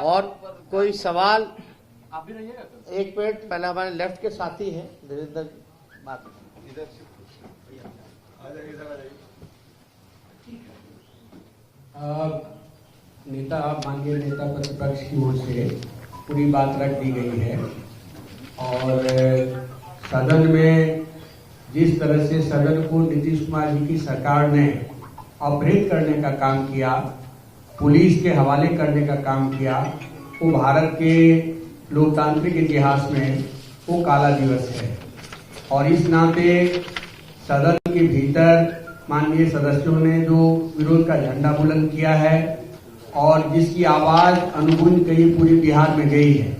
और कोई सवाल? आप भी रहिएगा। एक मिनट, पहले हमारे लेफ्ट के साथी हैं धीरेन्द्र बात। नेता माननीय नेता प्रतिपक्ष की ओर से पूरी बात रख दी गई है और सदन में जिस तरह से सदन को नीतीश कुमार जी की सरकार ने अपहृत करने का काम किया, पुलिस के हवाले करने का काम किया, वो भारत के लोकतांत्रिक इतिहास में वो काला दिवस है। और इस नाते सदन के भीतर माननीय सदस्यों ने जो विरोध का झंडा बुलंद किया है और जिसकी आवाज अनुगूंज कहीं पूरे बिहार में गई है,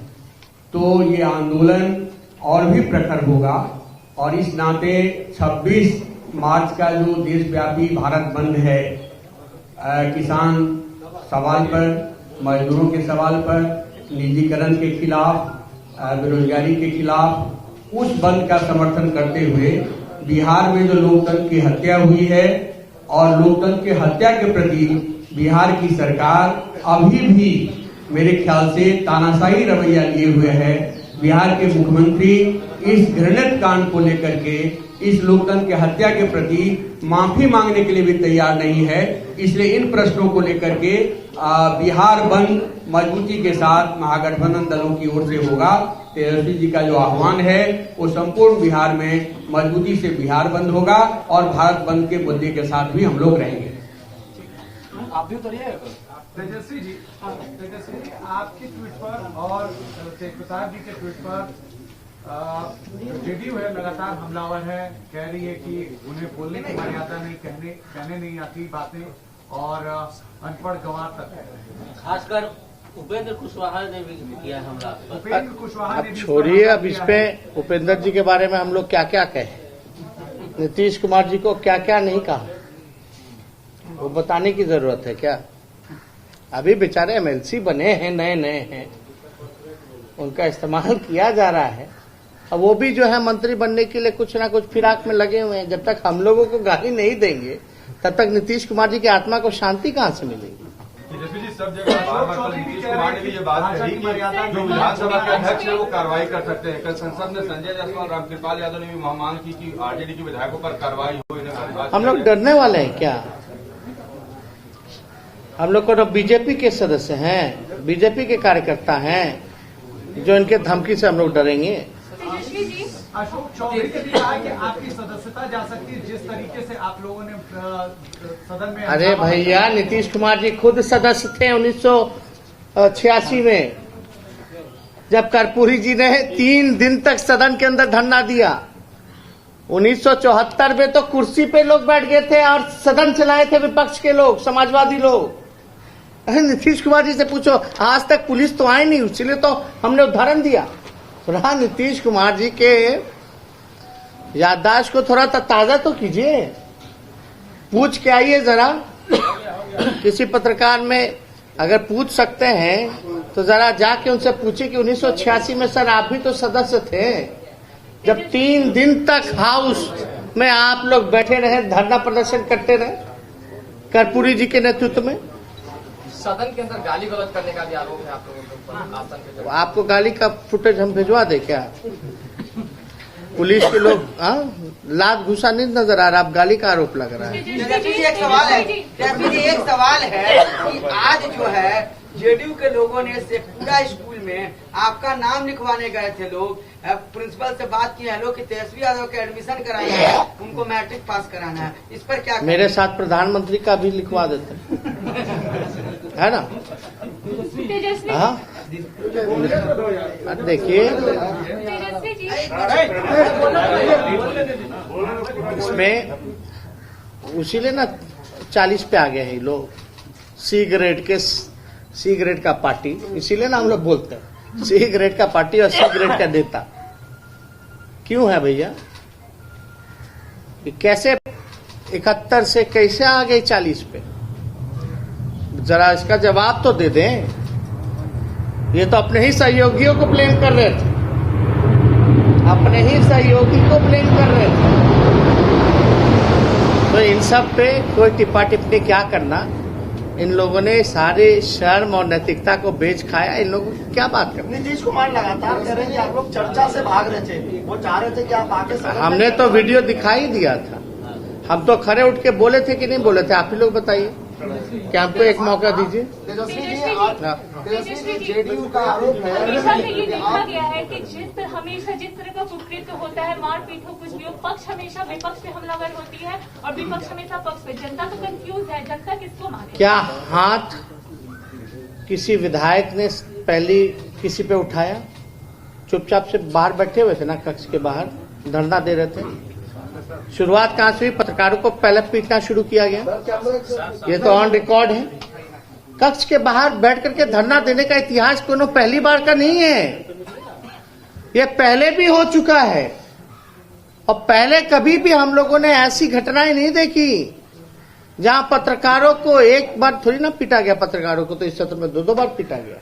तो ये आंदोलन और भी प्रखर होगा। और इस नाते 26 मार्च का जो देशव्यापी भारत बंद है, किसान सवाल पर, मजदूरों के सवाल पर, निजीकरण के खिलाफ, बेरोजगारी के खिलाफ, उस बंद का समर्थन करते हुए बिहार में जो लोकतंत्र की हत्या हुई है और लोकतंत्र की हत्या के प्रति बिहार की सरकार अभी भी मेरे ख्याल से तानाशाही रवैया लिए हुए है। बिहार के मुख्यमंत्री इस घृणित कांड को लेकर के, इस लोकतंत्र की हत्या के प्रति माफी मांगने के लिए भी तैयार नहीं है। इसलिए इन प्रश्नों को लेकर के बिहार बंद मजबूती के साथ महागठबंधन दलों की ओर से होगा। तेजस्वी जी का जो आह्वान है वो संपूर्ण बिहार में मजबूती से बिहार बंद होगा और भारत बंद के मुद्दे के साथ भी हम लोग रहेंगे। आप भी उतरिए। तेजस्वी जी, आपके ट्वीट पर और तेज प्रताप जी के ट्वीट पर जेडीयू है लगातार हमलावर है, कह रही है कि उन्हें बोलने की मर्यादा नहीं, कहने नहीं आती बातें और अनपढ़ गंवार तक है। खासकर उपेंद्र कुशवाहा ने भी किया हमला। उपेंद्र कुशवाहा ने छोड़िए, अब इस पे उपेंद्र जी के बारे में हम लोग क्या क्या कहें, नीतीश कुमार जी को क्या क्या नहीं कहा, वो बताने की जरूरत है क्या? अभी बेचारे एमएलसी बने हैं, नए नए हैं, उनका इस्तेमाल किया जा रहा है। अब वो भी जो है मंत्री बनने के लिए कुछ ना कुछ फिराक में लगे हुए हैं। जब तक हम लोगों को गाली नहीं देंगे तब तक नीतीश कुमार जी की आत्मा को शांति कहाँ से मिलेगी? जी, सब जगह बार-बार नीतीश कुमार ने भी ये बात कही कि जो विधानसभा के अध्यक्ष है वो कार्रवाई कर सकते हैं। कल संसद में संजय जायसवाल, रामकृपाल यादव ने भी मांग की कि आरजेडी के विधायकों पर कार्रवाई हो। हम लोग डरने वाले हैं क्या? हम लोग को तो बीजेपी के सदस्य हैं, बीजेपी के कार्यकर्ता हैं, जो इनके धमकी से हम लोग डरेंगे। अशोक चौधरी ने कहा कि आपकी सदस्यता जा सकती है जिस तरीके से आप लोगों ने सदन में। अरे भैया, नीतीश कुमार जी खुद सदस्य थे 1986 में, जब कर्पूरी जी ने 3 दिन तक सदन के अंदर धरना दिया। 1974 में तो कुर्सी पे लोग बैठ गए थे और सदन चलाए थे विपक्ष के लोग, समाजवादी लोग। अरे नीतीश कुमार जी से पूछो, आज तक पुलिस तो आई नहीं, इसलिए तो हमने उदाहरण दिया। थोड़ा नीतीश कुमार जी के याददाश्त को थोड़ा ताजा तो कीजिए, पूछ के आइए जरा। किसी पत्रकार में अगर पूछ सकते हैं तो जरा जाके उनसे पूछिए कि 1986 में सर आप भी तो सदस्य थे, जब 3 दिन तक हाउस में आप लोग बैठे रहे, धरना प्रदर्शन करते रहे कर्पूरी जी के नेतृत्व में। सदन के अंदर गाली गलौज करने का भी आरोप है आप लोगों के ऊपर। आपको गाली का फुटेज हम भिजवा दे क्या? पुलिस के लोग लात घुसा नहीं नजर आ रहा, आप गाली का आरोप लग रहा है। एक सवाल है कि आज जो है जेडीयू के लोगों ने शेखपुरा स्कूल में आपका नाम लिखवाने गए थे लोग, प्रिंसिपल से बात की है लोग कि तेजस्वी यादव के एडमिशन कराना है, उनको मैट्रिक पास कराना है, इस पर क्या? मेरे साथ प्रधानमंत्री का भी लिखवा देते है ना? हाँ, देखिए इसमें उसीलिए ना 40 पे आ गए हैं लोग, सी ग्रेड का पार्टी, इसीलिए ना हम लोग बोलते हैं सी ग्रेड का पार्टी और सी ग्रेड का नेता। क्यों है भैया? कैसे 71 से कैसे आ गए 40 पे? जरा इसका जवाब तो दे दें। ये तो अपने ही सहयोगियों को ब्लेम कर रहे थे, अपने ही सहयोगी को ब्लेम कर रहे थे। तो इन सब पे कोई टिप्पणी क्या करना, इन लोगों ने सारे शर्म और नैतिकता को बेच खाया। इन लोगों की क्या बात कर। नीतीश कुमार लगातार कह रहे हैं कि आप लोग चर्चा से भाग रहे थे, वो चाह रहे थे कि आप आके सदन में हमने तो वीडियो दिखाई दिया था, हम तो खड़े उठ के बोले थे कि नहीं बोले थे, आप ही लोग बताइए। क्या हमको एक मौका दीजिए। तेजस्वी जी जेडीयू का आरोप है हमेशा से ये देखा गया है कि हमेशा जिस तरह का कुकृत्य होता है, मारपीट हो, कुछ भी हो, पक्ष हमेशा विपक्ष पे हमलावर होती है और विपक्ष हमेशा पक्ष पे। जनता तो कंफ्यूज है, जनता किसको माने। क्या हाथ किसी विधायक ने पहले किसी पे उठाया? चुपचाप से बाहर बैठे हुए थे ना, कक्ष के बाहर धरना दे रहे थे। शुरुआत कहां से हुई? पत्रकारों को पहले पीटना शुरू किया गया। ये तो ऑन रिकॉर्ड है। कक्ष के बाहर बैठ करके धरना देने का इतिहास कोनो पहली बार का नहीं है, ये पहले भी हो चुका है। और पहले कभी भी हम लोगों ने ऐसी घटनाएं नहीं देखी जहां पत्रकारों को एक बार थोड़ी ना पीटा गया। पत्रकारों को तो इस सत्र में 2-2 बार पीटा गया।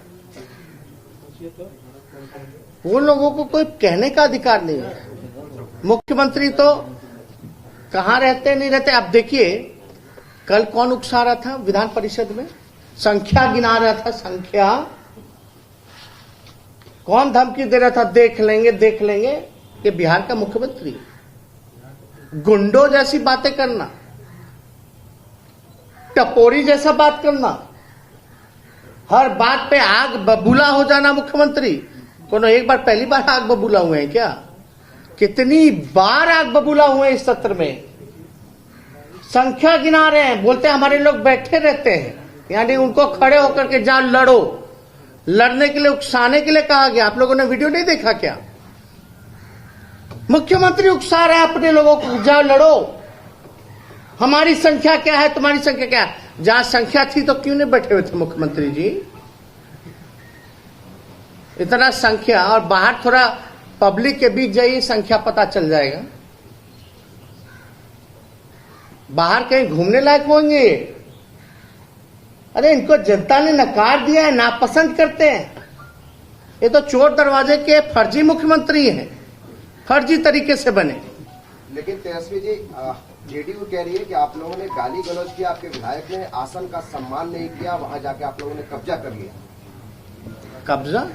वो लोगों को कोई कहने का अधिकार नहीं है। मुख्यमंत्री तो कहां रहते नहीं रहते। अब देखिए कल कौन उकसा रहा था विधान परिषद में, संख्या गिना रहा था। संख्या कौन धमकी दे रहा था? देख लेंगे देख लेंगे। ये बिहार का मुख्यमंत्री। गुंडों जैसी बातें करना, टपोरी जैसा बात करना, हर बात पे आग बबूला हो जाना मुख्यमंत्री। कोनो एक बार पहली बार आग बबूला हुए हैं क्या? कितनी बार आग बबूला हुए इस सत्र में। संख्या गिना रहे हैं, बोलते हैं हमारे लोग बैठे रहते हैं, यानी उनको खड़े होकर के जाओ लड़ो। लड़ने के लिए, उकसाने के लिए कहा गया। आप लोगों ने वीडियो नहीं देखा क्या? मुख्यमंत्री उकसा रहे हैं अपने लोगों को, जाओ लड़ो। हमारी संख्या क्या है, तुम्हारी संख्या क्या है? जहां संख्या थी तो क्यों नहीं बैठे हुए थे मुख्यमंत्री जी? इतना संख्या, और बाहर थोड़ा पब्लिक के बीच जाइए, संख्या पता चल जाएगा। बाहर कहीं घूमने लायक होंगे। अरे इनको जनता ने नकार दिया है, नापसंद करते हैं। ये तो चोर दरवाजे के फर्जी मुख्यमंत्री हैं, फर्जी तरीके से बने। लेकिन तेजस्वी जी जेडीयू कह रही है कि आप लोगों ने गाली गलौज किया, आपके विधायक ने आसन का सम्मान नहीं किया, वहां जाके आप लोगों ने कब्जा कर लिया। कब्जा?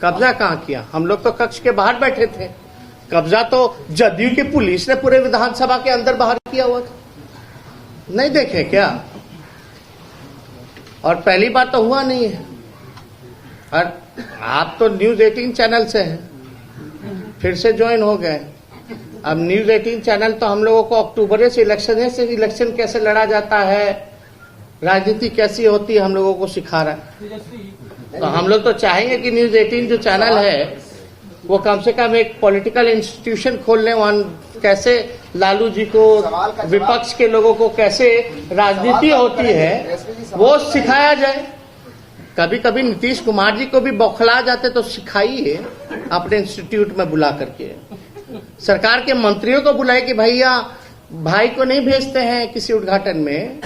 कब्जा कहां किया? हम लोग तो कक्ष के बाहर बैठे थे। कब्जा तो जदयू की पुलिस ने पूरे विधानसभा के अंदर बाहर किया हुआ था। नहीं देखे क्या? और पहली बार तो हुआ नहीं है। और आप तो न्यूज 18 चैनल से हैं, फिर से ज्वाइन हो गए। अब न्यूज 18 चैनल तो हम लोगों को अक्टूबर से इलेक्शन कैसे लड़ा जाता है, राजनीति कैसी होती है, हम लोगों को सिखा रहा है। तो हम लोग तो चाहेंगे कि न्यूज 18 जो चैनल है वो कम से कम एक पॉलिटिकल इंस्टीट्यूशन खोल लें। वहां कैसे लालू जी को, विपक्ष के लोगों को कैसे राजनीति होती है वो सिखाया जाए। कभी कभी नीतीश कुमार जी को भी बौखला जाते तो सिखाइए अपने इंस्टीट्यूट में बुला करके। सरकार के मंत्रियों को बुलाए कि भैया भाई को नहीं भेजते हैं किसी उद्घाटन में,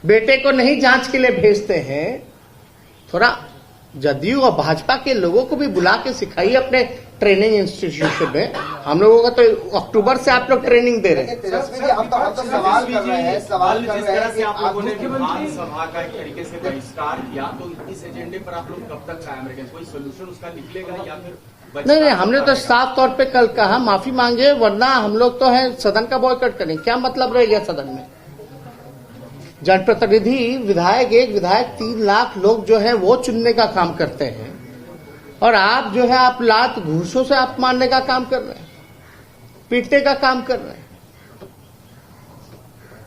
बेटे को नहीं जांच के लिए भेजते हैं। थोड़ा जदयू और भाजपा के लोगों को भी बुला के सिखाइए अपने ट्रेनिंग इंस्टीट्यूशन में। हम लोगों का तो अक्टूबर से आप लोग ट्रेनिंग दे रहे हैं। हम तो सवाल कर रहे हैं, सवाल कर रहे हैं कि आप लोगों ने विधानसभा का एक तरीके से बहिष्कार किया, तो इस एजेंडे पर आप लोग कब तक कायम रहेंगे? कोई सोल्यूशन उसका निकलेगा या फिर? नहीं, हमने तो साफ तौर पे कल कहा माफी मांगे, वरना हम लोग तो है सदन का बॉयकॉट करें। क्या मतलब रह गया सदन में? जनप्रतिनिधि विधायक, एक विधायक 3 लाख लोग जो है वो चुनने का काम करते हैं, और आप जो है आप लात घूसों से आप मारने का काम कर रहे हैं, पीटने का काम कर रहे हैं।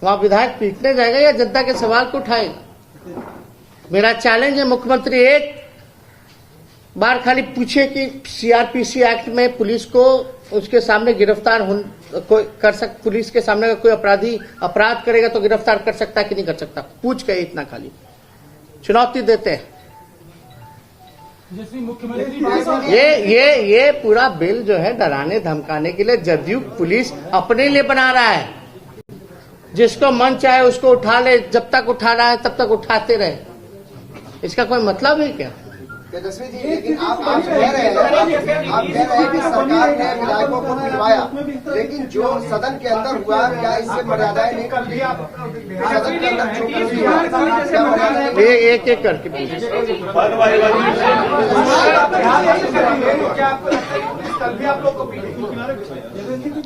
वहां विधायक पीटने जाएगा या जनता के सवाल को उठाएगा? मेरा चैलेंज है मुख्यमंत्री, एक बार खाली पूछे कि सीआरपीसी एक्ट में पुलिस को उसके सामने गिरफ्तार कोई कर सकता, पुलिस के सामने का कोई अपराधी अपराध करेगा तो गिरफ्तार कर सकता है कि नहीं कर सकता? पूछ के इतना खाली चुनौती देते हैं। मुख्यमंत्री ये पूरा बिल जो है डराने धमकाने के लिए जदयू पुलिस अपने लिए बना रहा है। जिसको मन चाहे उसको उठा ले, जब तक उठा रहा है तब तक उठाते रहे। इसका कोई मतलब है क्या? तेजस्वी जी, लेकिन आप कह रहे हैं कि सरकार ने विधायकों को मिलवाया, लेकिन जो सदन के अंदर हुआ क्या इससे मर्यादाएं नहीं? सदन के अंदर जो कुछ भी हुआ क्या मर्यादाएं? एक एक करके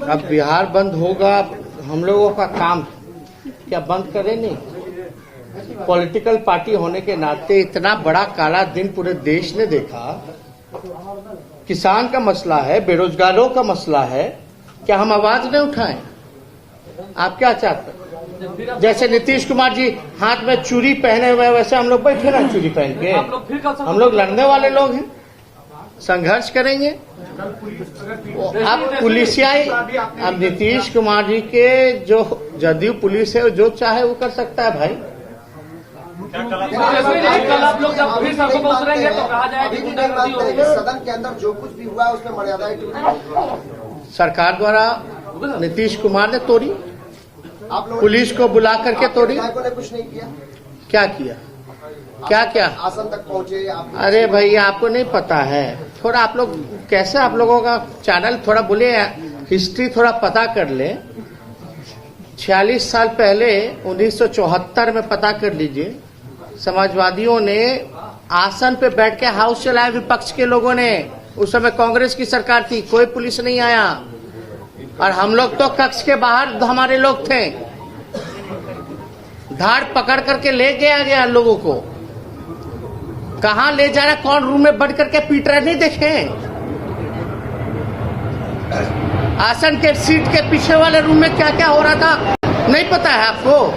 अब बिहार बंद होगा, हम लोगों का काम क्या बंद करें? नहीं। पॉलिटिकल पार्टी होने के नाते इतना बड़ा काला दिन पूरे देश ने देखा। किसान का मसला है, बेरोजगारों का मसला है, क्या हम आवाज नहीं उठाएं? आप क्या चाहते हैं? जैसे नीतीश कुमार जी हाथ में चूड़ी पहने हुए, वैसे हम लोग बैठे ना चूड़ी पहन के। हम लोग लड़ने वाले लोग हैं, संघर्ष करेंगे। अब पुलिसियाई, अब नीतीश कुमार जी के जो जदयू पुलिस है जो चाहे वो कर सकता है भाई। कल आप लोग जब फिर सड़कों पर उतरेंगे तो कहा जाएगा सदन के अंदर जो कुछ भी हुआ उसमें मर्यादाएं टूटी। सरकार द्वारा नीतीश कुमार ने तोड़ी, आप लोग पुलिस को बुला करके तोड़ी। विधायकों ने कुछ नहीं किया। क्या किया? क्या आसन तक पहुंचे आप? अरे भैया आपको नहीं पता है, थोड़ा आप लोग कैसे, आप लोगों का चैनल थोड़ा बोले हिस्ट्री थोड़ा पता कर ले। 46 साल पहले 1974 में पता कर लीजिए, समाजवादियों ने आसन पे बैठ के हाउस चलाया विपक्ष के लोगों ने। उस समय कांग्रेस की सरकार थी, कोई पुलिस नहीं आया, और हम लोग तो कक्ष के बाहर हमारे लोग थे, धाड़ पकड़ करके ले गया लोगों को। कहाँ ले जा रहा, कौन रूम में बढ़ करके पीट रहे नहीं देखे? आसन के सीट के पीछे वाले रूम में क्या क्या हो रहा था नहीं पता है आपको?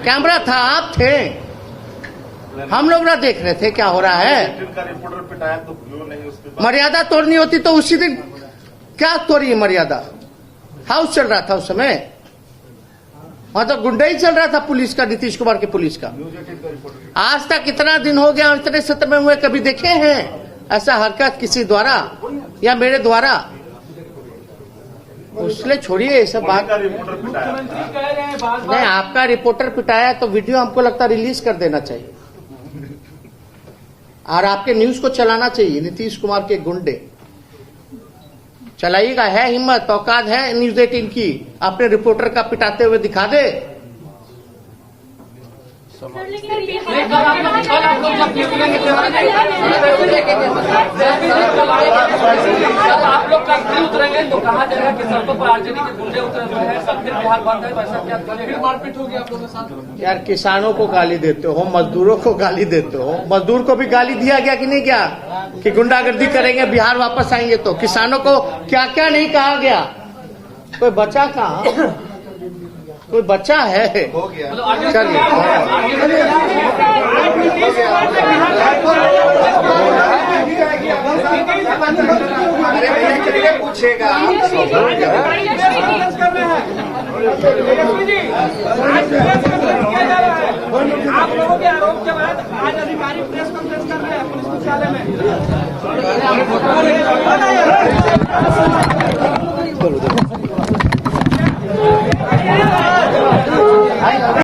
कैमरा था, आप थे, हम लोग ना देख रहे थे क्या हो रहा है? मर्यादा तोड़नी होती तो उसी दिन क्या तोड़ी मर्यादा? हाउस चल रहा था उस समय, वहां तो गुंडा ही चल रहा था पुलिस का, नीतीश कुमार के पुलिस का। आज तक इतना दिन हो गया, इतने सत्र में हुए, कभी देखे हैं ऐसा हरकत किसी द्वारा या मेरे द्वारा? उसने छोड़िए ये सब बात। नहीं, आपका रिपोर्टर पिटाया तो वीडियो हमको लगता रिलीज कर देना चाहिए, और आपके न्यूज को चलाना चाहिए। नीतीश कुमार के गुंडे चलाइएगा, है हिम्मत, औकात है न्यूज 18 की, अपने रिपोर्टर का पिटाते हुए दिखा दे। आप लोग कल फिर उतरेंगे तो कहा जाएगा कि सड़कों पर आरजेडी के गुंडे उतरे हुए हैं, सब फिर बिहार बंद है, वैसा क्या फिर मारपीट होगी आप लोगों के साथ? यार किसानों को गाली देते हो, मजदूरों को गाली देते हो, मजदूर को भी गाली दिया गया कि नहीं गया कि गुंडागर्दी करेंगे बिहार वापस आएंगे? तो किसानों को क्या क्या नहीं कहा गया? कोई बचा कहाँ? कोई बच्चा है? चलिए पूछेगा आप लोगों के आरोप के बाद आज अधिकारी प्रेस कॉन्फ्रेंस कर रहे हैं पुलिस मुख्यालय में।